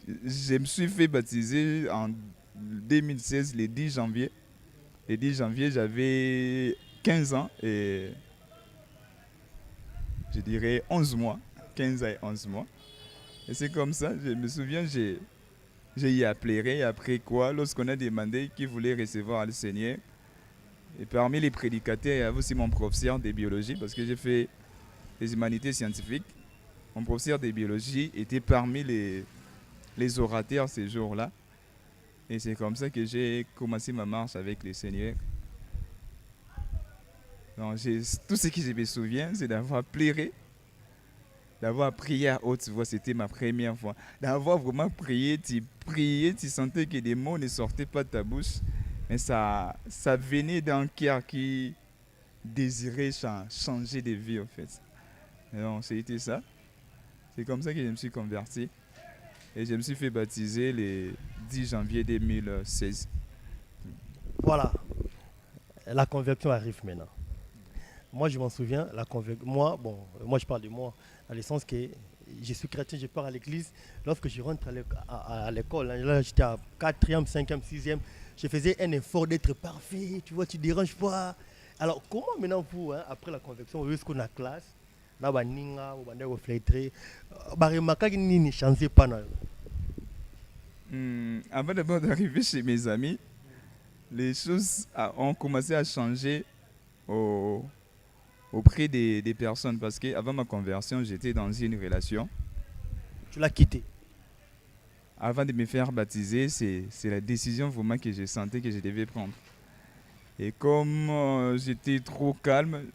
Je me suis fait baptiser en 2016, le 10 janvier. Le 10 janvier, j'avais 15 ans et je dirais 11 mois. 15 ans et 11 mois. Et c'est comme ça, je me souviens, j'ai y appelé. Après quoi, lorsqu'on a demandé qui voulait recevoir le Seigneur, et parmi les prédicateurs, il y avait aussi mon professeur de biologie, parce que j'ai fait les humanités scientifiques. Mon professeur de biologie était parmi les orateurs ces jours-là. Et c'est comme ça que j'ai commencé ma marche avec le Seigneur. Donc, tout ce que je me souviens, c'est d'avoir pleuré, d'avoir prié à haute voix, c'était ma première fois. D'avoir vraiment prié, tu sentais que des mots ne sortaient pas de ta bouche, mais ça venait d'un cœur qui désirait changer de vie, en fait. Et donc, c'était ça. C'est comme ça que je me suis converti. Et je me suis fait baptiser le 10 janvier 2016. Voilà, la conversion arrive maintenant. Moi, je m'en souviens, moi, je parle de moi, dans le sens que je suis chrétien, je pars à l'église. Lorsque je rentre à l'école, là, j'étais à 4e, 5e, 6e, je faisais un effort d'être parfait, tu vois, tu ne déranges pas. Alors, comment maintenant vous, après la conversion, jusqu'à la classe, là, on va refléter, on ne change pas. Avant d'abord d'arriver chez mes amis, les choses ont commencé à changer auprès des personnes parce qu'avant ma conversion, j'étais dans une relation. Tu l'as quitté. Avant de me faire baptiser, c'est la décision vraiment que je sentais que je devais prendre. Et comme j'étais trop calme,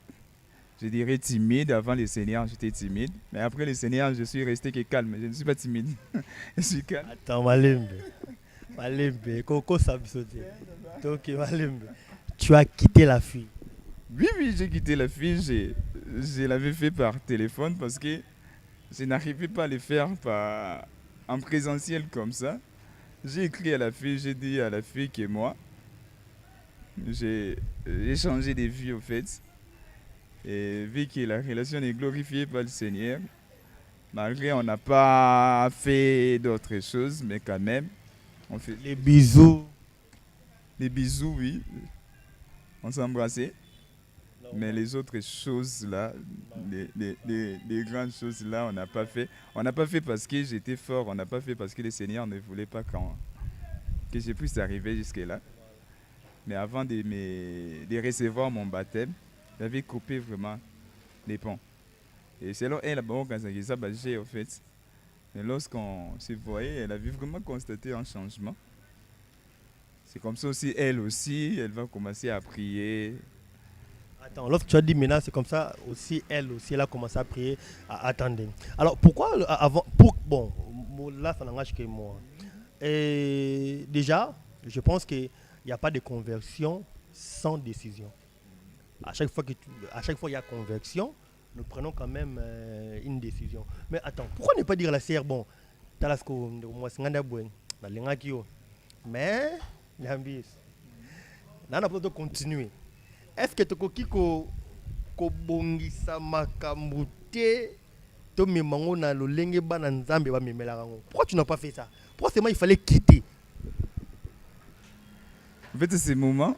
je dirais timide, avant le Seigneur, j'étais timide. Mais après le Seigneur, je suis resté que calme. Je ne suis pas timide. Je suis calme. Attends, Malembe, Coco Sabisote. Donc, Malembe, tu as quitté la fille. Oui, j'ai quitté la fille. Je l'avais fait par téléphone parce que je n'arrivais pas à le faire en présentiel comme ça. J'ai écrit à la fille, j'ai dit à la fille que moi, j'ai changé de vie au fait. Et vu que la relation est glorifiée par le Seigneur, malgré on n'a pas fait d'autres choses, mais quand même, on fait Les bisous. des bisous, oui. On s'embrassait. Mais les autres choses là, les grandes choses là, on n'a pas fait. On n'a pas fait parce que j'étais fort, on n'a pas fait parce que le Seigneur ne voulait pas que je puisse arriver jusque-là. Mais avant de recevoir mon baptême, j'avais coupé vraiment les ponts. Et selon elle, quand ça j'ai en fait. Mais lorsqu'on se voyait, elle avait vraiment constaté un changement. C'est comme ça aussi, elle va commencer à prier. Attends, lorsque tu as dit maintenant, c'est comme ça aussi, elle a commencé à prier, à attendre. Alors pourquoi avant, là ça n'engage que moi. Et déjà, je pense qu'il n'y a pas de conversion sans décision. À chaque fois il y a conversion, nous prenons quand même une décision. Mais attends, pourquoi ne pas dire à la sœur, bon, Talasco, moi c'est mais l'ambiance. Là, on a besoin de continuer. Est-ce que tu as bongisa makambo te to memango na lolenge bana nzambe ba memela rango? Pourquoi tu n'as pas fait ça? Pourquoi seulement il fallait quitter? En fait, ces moments,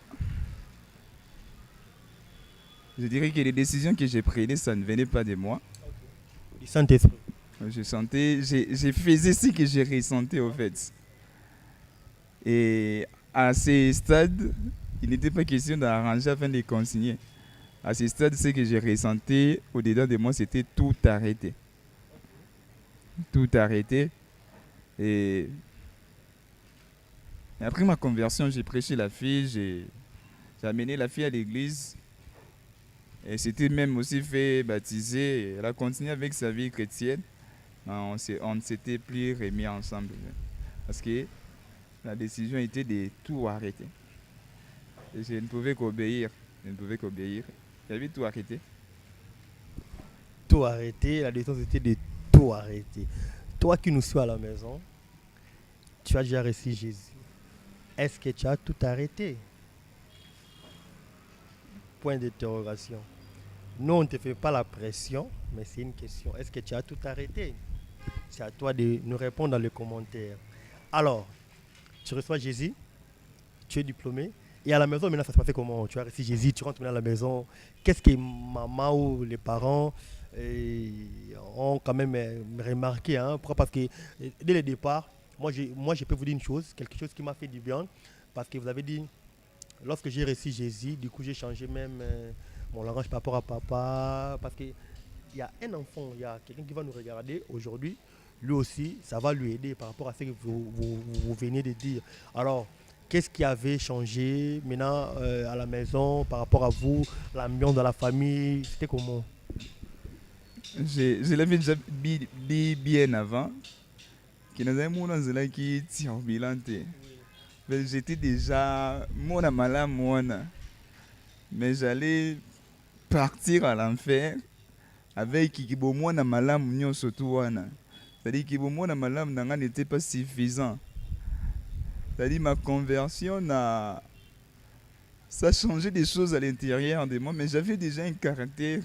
je dirais que les décisions que j'ai prises, ça ne venait pas de moi. Du Saint-Esprit. Je faisais ce que j'ai ressenti au fait. Et à ce stade, il n'était pas question d'arranger afin de les consigner. À ce stade, ce que j'ai ressenti au-dedans de moi, c'était tout arrêter. Tout arrêter. Et après ma conversion, j'ai prêché la fille, j'ai amené la fille à l'église. Et c'était même aussi fait baptiser. Elle a continué avec sa vie chrétienne. On ne s'était plus remis ensemble. Parce que la décision était de tout arrêter. Et je ne pouvais qu'obéir. J'avais tout arrêté. Tout arrêter, la décision c'était de tout arrêter. Toi qui nous suis à la maison, tu as déjà reçu Jésus. Est-ce que tu as tout arrêté? Point d'interrogation. Nous, on ne te fait pas la pression, mais c'est une question. Est-ce que tu as tout arrêté? C'est à toi de nous répondre dans les commentaires. Alors, tu reçois Jésus, tu es diplômé, et à la maison, maintenant, ça se passe comment? Tu as reçu Jésus, tu rentres maintenant à la maison. Qu'est-ce que maman ou les parents ont quand même remarqué, hein? Pourquoi? Parce que dès le départ, moi, je peux vous dire une chose, quelque chose qui m'a fait du bien, parce que vous avez dit, lorsque j'ai reçu Jésus, du coup, j'ai changé même mon langage par rapport à papa, parce qu'il y a un enfant, il y a quelqu'un qui va nous regarder aujourd'hui, lui aussi, ça va lui aider par rapport à ce que vous venez de dire. Alors, qu'est-ce qui avait changé maintenant à la maison par rapport à vous, l'ambiance dans la famille, c'était comment? Je l'avais déjà dit bien avant, que nous avons un zéla qui tire au bilan. J'étais déjà mon malade, mais j'allais partir à l'enfer avec Kikibo Mwana Malam Nyon Sotuana. C'est-à-dire que Mwana Malam n'était pas suffisant. C'est-à-dire ma conversion ça a changé des choses à l'intérieur de moi, mais j'avais déjà un caractère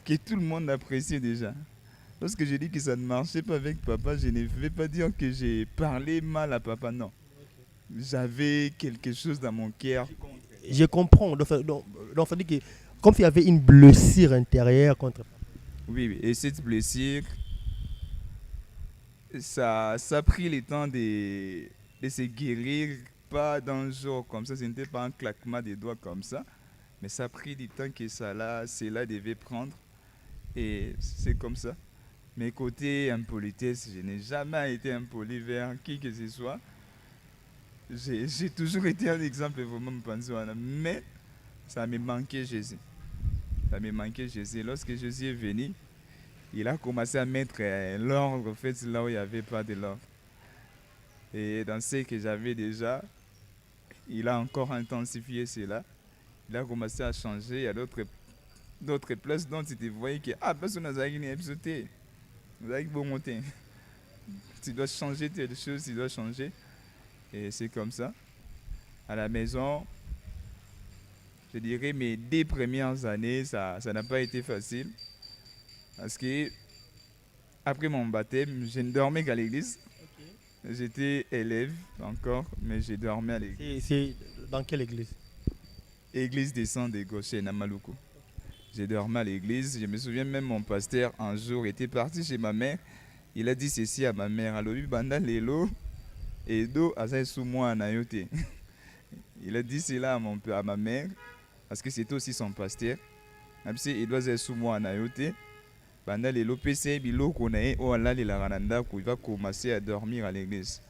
que tout le monde appréciait déjà. Lorsque j'ai dit que ça ne marchait pas avec papa, je ne vais pas dire que j'ai parlé mal à papa, non. J'avais quelque chose dans mon cœur. Je comprends. Donc, ça dit que comme s'il y avait une blessure intérieure contre papa. Oui, oui. Et cette blessure, ça a pris le temps de se guérir, pas d'un jour comme ça, ce n'était pas un claquement des doigts comme ça, mais ça a pris du temps que cela devait prendre, et c'est comme ça. Mais côté impolitesse, je n'ai jamais été impoli vers qui que ce soit. J'ai toujours été un exemple vraiment pensé, mais ça me manquait Jésus. Ça me manquait Jésus. Lorsque Jésus est venu, il a commencé à mettre l'ordre, en fait, là où il n'y avait pas de l'ordre. Et dans ce que j'avais déjà, il a encore intensifié cela. Il a commencé à changer. Il y a d'autres places dont tu te voyais que personne n'a sauté. Tu dois changer telle chose, tu dois changer. Et c'est comme ça. À la maison, je dirais mes 2 premières années, ça n'a pas été facile. Parce que après mon baptême, je ne dormais qu'à l'église. Okay. J'étais élève encore, mais j'ai dormi à l'église. C'est dans quelle église? Église des Saints de Gaucher, à Maluku. J'ai dormi à l'église. Je me souviens même, mon pasteur, un jour, était parti chez ma mère. Il a dit ceci à ma mère. Alors, banda lelo, et do, asa sous moi en ayote. Il a dit cela à ma mère, parce que c'était aussi son pasteur. Il doit être sous moi en ayote. Pendant les l'OPC, il va commencer à dormir à l'église.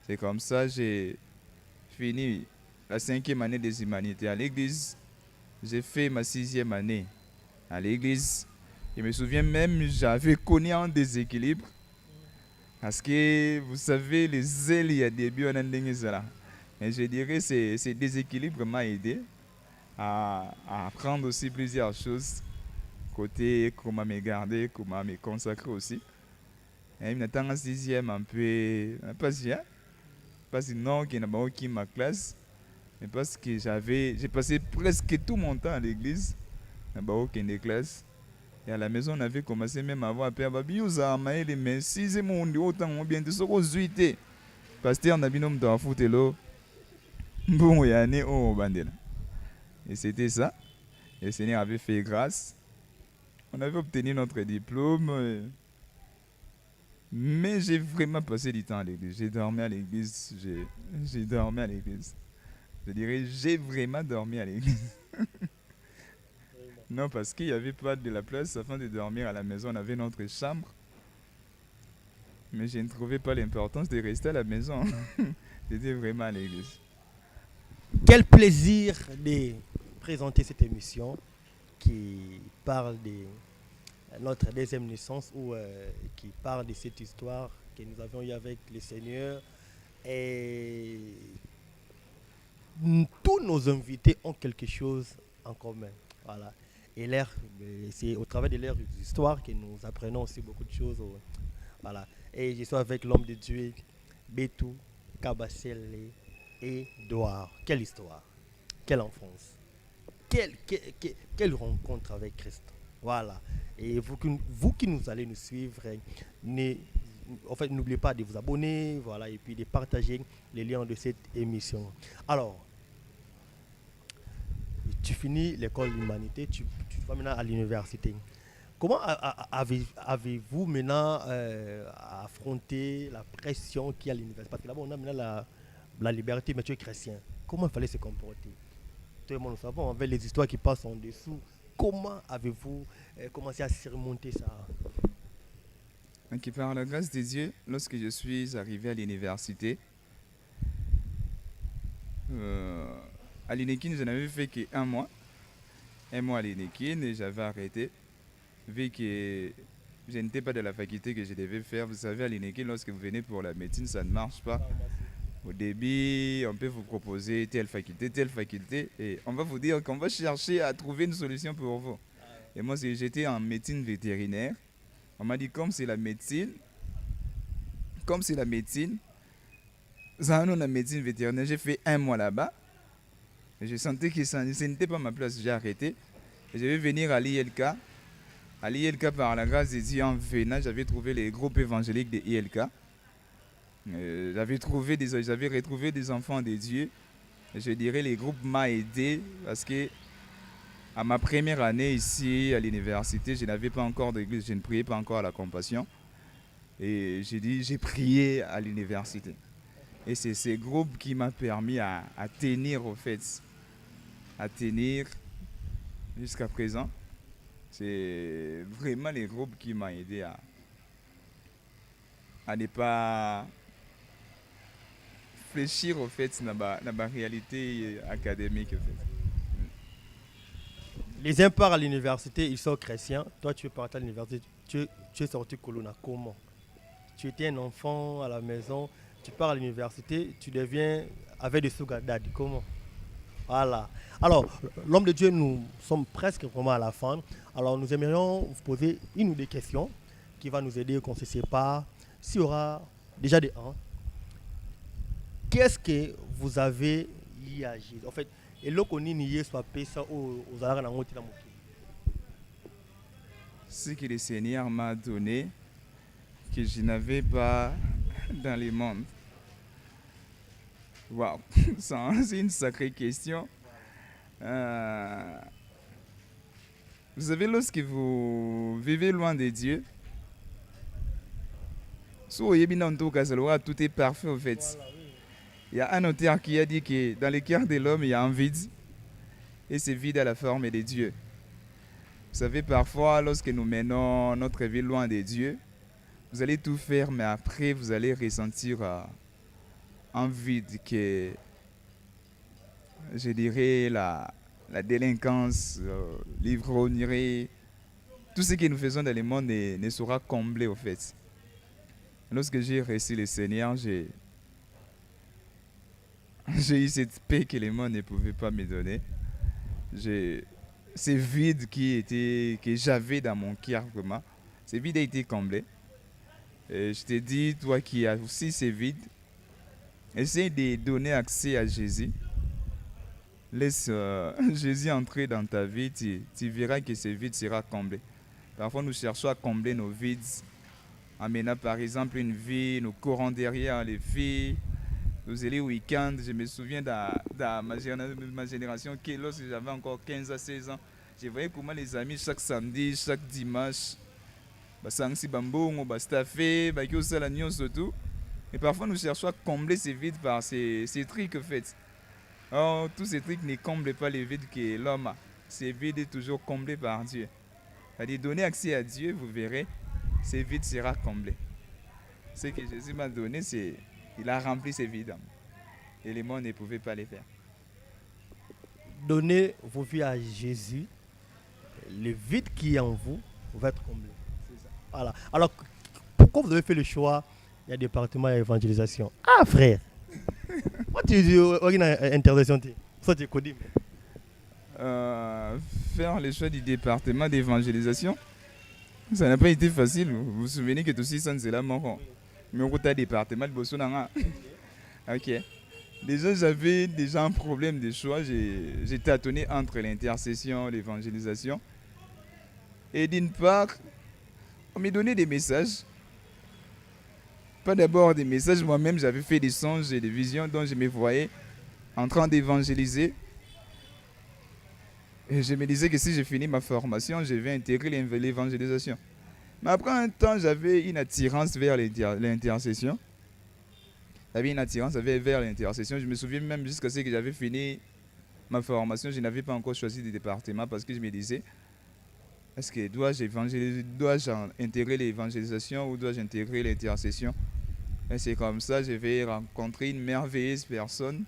C'est comme ça que j'ai fini la 5e année des humanités à l'église. J'ai fait ma 6e année à l'église. Je me souviens même, j'avais connu un déséquilibre. Parce que, vous savez, les ailes, il y a des bio. Mais je dirais que ce déséquilibre m'a aidé à apprendre aussi plusieurs choses. Côté comment me garder, comment me consacrer aussi. Et il y a un 6e un peu, pas si, parce que non, qui n'a pas aucun ma classe, mais parce que j'ai passé presque tout mon temps à l'église, n'a pas aucune classe. Et à la maison, on avait commencé même à avoir peur, mais 6e on dit autant, on bien de ce qu'on zuité. Pasteur n'a pas de foot là. Bon, il y a un au bandela. Et c'était ça. Et le Seigneur avait fait grâce. On avait obtenu notre diplôme, mais j'ai vraiment passé du temps à l'église. J'ai dormi à l'église. J'ai dormi à l'église. Je dirais, j'ai vraiment dormi à l'église. Non, parce qu'il n'y avait pas de la place afin de dormir à la maison. On avait notre chambre. Mais je ne trouvais pas l'importance de rester à la maison. J'étais vraiment à l'église. Quel plaisir de présenter cette émission qui parle de notre 2e naissance ou qui parle de cette histoire que nous avions eue avec le Seigneur. Et tous nos invités ont quelque chose en commun. Voilà. Et c'est au travers de leur histoire que nous apprenons aussi beaucoup de choses Voilà. Et je suis avec l'homme de Dieu, Betou Kabasele et Edouard. Quelle histoire, quelle enfance, quelle rencontre avec Christ. Voilà. Et vous qui nous allez nous suivre, en fait, n'oubliez pas de vous abonner, voilà, et puis de partager les liens de cette émission. Alors, tu finis l'école d'humanité, tu vas maintenant à l'université. Comment avez-vous maintenant affronté la pression qu'il y a à l'université? Parce que là-bas, on a maintenant la liberté, mais tu es chrétien. Comment il fallait se comporter? Tout le monde nous savons, avec les histoires qui passent en dessous, comment avez-vous commencé à surmonter ça? Donc, par la grâce de Dieu, lorsque je suis arrivé à l'INEKIN, je n'avais fait qu'un mois. Un mois à l'INEKIN et j'avais arrêté. Vu que je n'étais pas de la faculté que je devais faire. Vous savez, à l'INEKIN, lorsque vous venez pour la médecine, ça ne marche pas. Au début, on peut vous proposer telle faculté, et on va vous dire qu'on va chercher à trouver une solution pour vous. Et moi, j'étais en médecine vétérinaire. On m'a dit, comme c'est la médecine, ça, nous, la médecine vétérinaire, j'ai fait un mois là-bas. Et je sentais que ce n'était pas ma place, j'ai arrêté. Et je vais venir à l'ILK. À l'ILK, par la grâce de Dieu, en venant, j'avais trouvé les groupes évangéliques de ILK. J'avais retrouvé des enfants de Dieu. Et je dirais les groupes m'ont aidé parce que à ma première année ici à l'université, je n'avais pas encore d'église, je ne priais pas encore à la compassion. Et j'ai prié à l'université. Et c'est ces groupes qui m'ont permis à tenir au fait, à tenir jusqu'à présent. C'est vraiment les groupes qui m'ont aidé à ne pas réfléchir au fait dans la réalité académique. En fait. Les uns partent à l'université, ils sont chrétiens. Toi, tu es parti à l'université, tu es sorti Colonna. Comment? Tu étais un enfant à la maison, tu pars à l'université, tu deviens avec des sougadad. Comment? Voilà. Alors, l'homme de Dieu, nous sommes presque vraiment à la fin. Alors, nous aimerions vous poser une ou deux questions qui vont nous aider qu'on se sépare. S'il y aura déjà des 1, qu'est-ce que vous avez lié à Jésus? En fait, et là qu'on y soit ça aux arabes dans notre ce que le Seigneur m'a donné, que je n'avais pas dans le monde. Waouh, c'est une sacrée question. Vous savez, lorsque vous vivez loin de Dieu, tout est parfait en fait. Il y a un auteur qui a dit que dans le cœur de l'homme, il y a un vide. Et ce vide a la forme de Dieu. Vous savez, parfois, lorsque nous menons notre vie loin de Dieu, vous allez tout faire, mais après, vous allez ressentir un vide que, je dirais, la délinquance, l'ivrognerie, tout ce que nous faisons dans le monde ne sera comblé, au fait. Lorsque j'ai reçu le Seigneur, j'ai eu cette paix que le monde ne pouvait pas me donner. Ce vide que j'avais dans mon cœur, vraiment, ce vide a été comblé. Et je te dis, toi qui as aussi ce vide, essaye de donner accès à Jésus. Laisse Jésus entrer dans ta vie, tu verras que ce vide sera comblé. Parfois, nous cherchons à combler nos vides en menant par exemple une vie, nous courons derrière les filles. Nous allons au week-end, je me souviens dans ma génération, que lorsque j'avais encore 15 à 16 ans, je voyais comment les amis, chaque samedi, chaque dimanche, et parfois nous cherchons à combler ces vides par ces trucs en fait. Or, tous ces trucs ne comblent pas les vides que l'homme a. Ces vides est toujours comblé par Dieu. C'est-à-dire, donner accès à Dieu, vous verrez, ces vides sera comblé. Ce que Jésus m'a donné, c'est il a rempli ces vides. Et les morts ne pouvaient pas les faire. Donnez vos vies à Jésus. Le vide qui est en vous va être comblé. C'est ça. Voilà. Alors, pourquoi vous avez fait le choix du département d'évangélisation? Ah, frère! Moi, tu dis, une intervention. Ça, tu connais. Faire le choix du département d'évangélisation. Ça n'a pas été facile. Vous vous souvenez que tout ça, c'est là, mon. Mais on a département de Bossonanga. Ok. Déjà, j'avais déjà un problème de choix. J'ai tâtonné entre l'intercession, l'évangélisation. Et d'une part, on m'a donné des messages. Pas d'abord des messages, moi-même j'avais fait des songes et des visions dont je me voyais en train d'évangéliser. Et je me disais que si j'ai fini ma formation, je vais intégrer l'évangélisation. Mais après un temps, j'avais une attirance vers l'intercession. J'avais une attirance vers l'intercession. Je me souviens même jusqu'à ce que j'avais fini ma formation, je n'avais pas encore choisi de département parce que je me disais, est-ce que dois-je intégrer l'évangélisation ou dois-je intégrer l'intercession? Et c'est comme ça, je vais rencontrer une merveilleuse personne.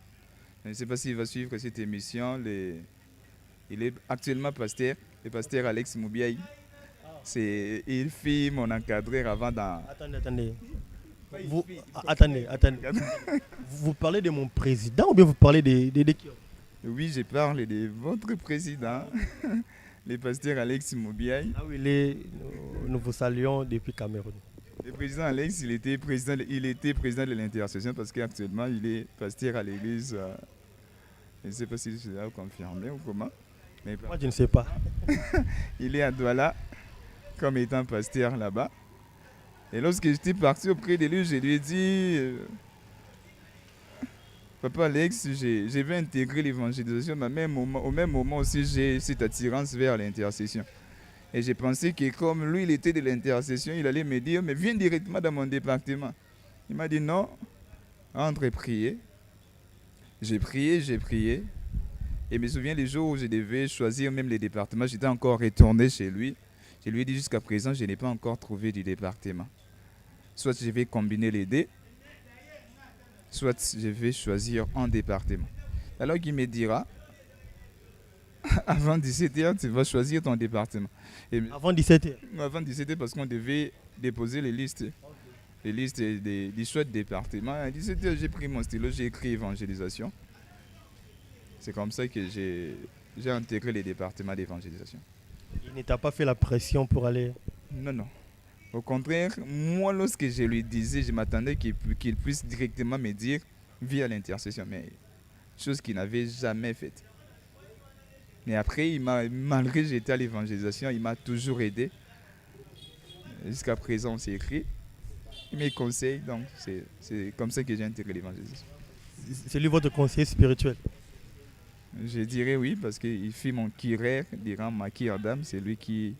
Je ne sais pas s'il va suivre cette émission. Il est actuellement pasteur, le pasteur Alex Moubiaï. Il fut mon encadreur avant dans... Attendez. Attendez. Vous parlez de mon président ou bien vous parlez de qui? Oui, je parle de votre président, le pasteur Alex Moubiaï. Ah oui, nous vous saluons depuis Cameroun. Le président Alex, il était président de l'intercession parce qu'actuellement, il est pasteur à l'église. Je ne sais pas si je l'ai confirmé ou comment. Mais moi, je ne sais pas. Il est à Douala comme étant pasteur là-bas. Et lorsque j'étais parti auprès de lui, je lui ai dit, Papa Alex, je vais intégrer l'évangélisation, mais au même moment aussi, j'ai cette attirance vers l'intercession. Et j'ai pensé que comme lui, il était de l'intercession, il allait me dire, mais viens directement dans mon département. Il m'a dit non, entre et prier. J'ai prié. Et je me souviens les jours où je devais choisir même les départements, j'étais encore retourné chez lui. Je lui ai dit jusqu'à présent, je n'ai pas encore trouvé du département. Soit je vais combiner les deux, soit je vais choisir un département. Alors qu'il me dira, avant 17h, tu vas choisir ton département. Avant 17h? Avant 17h, parce qu'on devait déposer les listes. Les listes des choix de département. À 17h, j'ai pris mon stylo, j'ai écrit évangélisation. C'est comme ça que j'ai intégré les départements d'évangélisation. Il ne t'a pas fait la pression pour aller? Non. Au contraire, moi, lorsque je lui disais, je m'attendais qu'il puisse directement me dire via l'intercession. Mais chose qu'il n'avait jamais faite. Mais après, malgré que j'étais à l'évangélisation, il m'a toujours aidé. Jusqu'à présent, on s'est écrit. Il me conseille, donc c'est comme ça que j'ai intégré l'évangélisation. C'est lui votre conseiller spirituel? Je dirais oui, parce qu'il fait mon kirer durant ma kir d'âme. C'est lui qui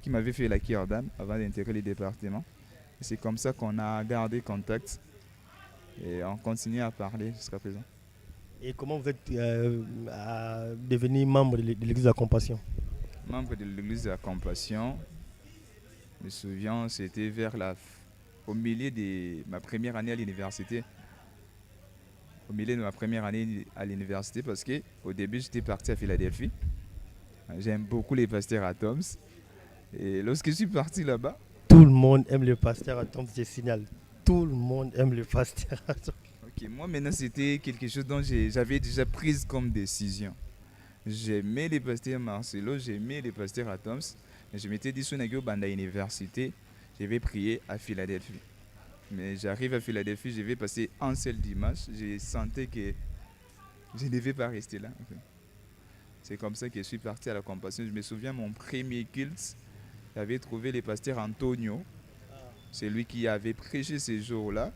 m'avait fait la kir d'âme avant d'intégrer les départements. Et c'est comme ça qu'on a gardé contact et on continue à parler jusqu'à présent. Et comment vous êtes devenu membre de l'église de la Compassion? Membre de l'église de la Compassion, je me souviens, c'était au milieu de ma première année à l'université. Au milieu de ma première année à l'université, parce qu'au début, j'étais parti à Philadelphie. J'aime beaucoup les pasteurs Atoms. Et lorsque je suis parti là-bas... Tout le monde aime le pasteur Atoms, je signale. Tout le monde aime le pasteur Atoms. Ok, moi maintenant, c'était quelque chose dont j'avais déjà pris comme décision. J'aimais les pasteurs Marcelo, j'aimais les pasteurs Atoms. Mais je m'étais dit, si on Banda Université, je vais prier à Philadelphie. Mais j'arrive à Philadelphie, je vais passer un seul dimanche. Je sentais que je ne devais pas rester là. C'est comme ça que je suis parti à la Compassion. Je me souviens, mon premier culte, j'avais trouvé le pasteur Antonio. C'est lui qui avait prêché ces jours-là.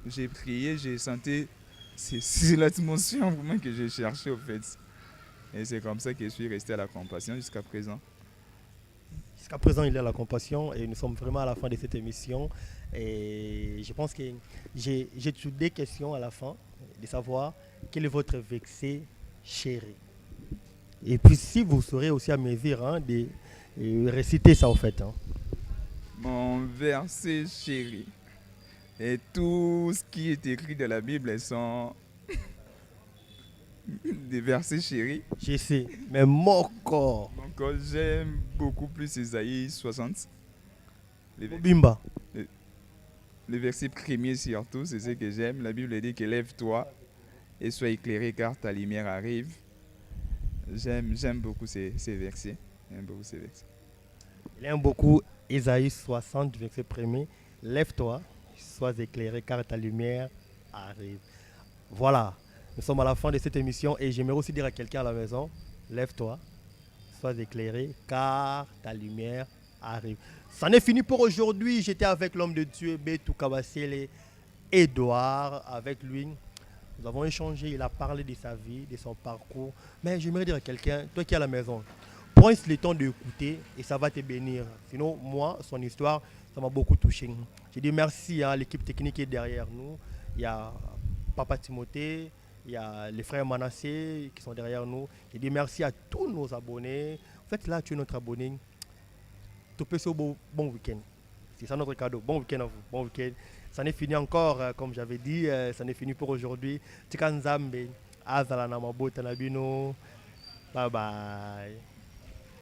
J'ai prié, j'ai senti... C'est l'atmosphère vraiment que j'ai cherché au fait. Et c'est comme ça que je suis resté à la Compassion jusqu'à présent. Jusqu'à présent, il est à la Compassion et nous sommes vraiment à la fin de cette émission. Et je pense que j'ai toutes des questions à la fin, de savoir quel est votre verset chéri. Et puis si vous saurez aussi à mesure de réciter ça en fait. Mon verset chéri. Et tout ce qui est écrit dans la Bible sont des versets chéris. Je sais, mais mon corps. Donc j'aime beaucoup plus Isaïe 60. Bimba. Le verset premier surtout, c'est ce que j'aime. La Bible dit que lève-toi et sois éclairé car ta lumière arrive. J'aime beaucoup ces versets. J'aime beaucoup ces versets. Il aime beaucoup Ésaïe 60, verset 1er. Lève-toi, sois éclairé, car ta lumière arrive. Voilà, nous sommes à la fin de cette émission et j'aimerais aussi dire à quelqu'un à la maison, lève-toi, sois éclairé, car ta lumière arrive. C'en est fini pour aujourd'hui. J'étais avec l'homme de Dieu, Betou Kabasele, Edouard. Avec lui, nous avons échangé. Il a parlé de sa vie, de son parcours. Mais j'aimerais dire à quelqu'un, toi qui es à la maison, prends le temps d'écouter et ça va te bénir. Sinon, moi, son histoire, ça m'a beaucoup touché. Je dis merci à l'équipe technique qui est derrière nous. Il y a Papa Timothée, il y a les frères Manassé qui sont derrière nous. Je dis merci à tous nos abonnés. En fait, là, tu es notre abonné. Tout peut au bon week-end. C'est ça notre cadeau. Bon week-end à vous. Bon week-end. Ça n'est fini encore, comme j'avais dit. Ça n'est fini pour aujourd'hui. Tikanzambe. Azala na mabota na bino. Bye bye.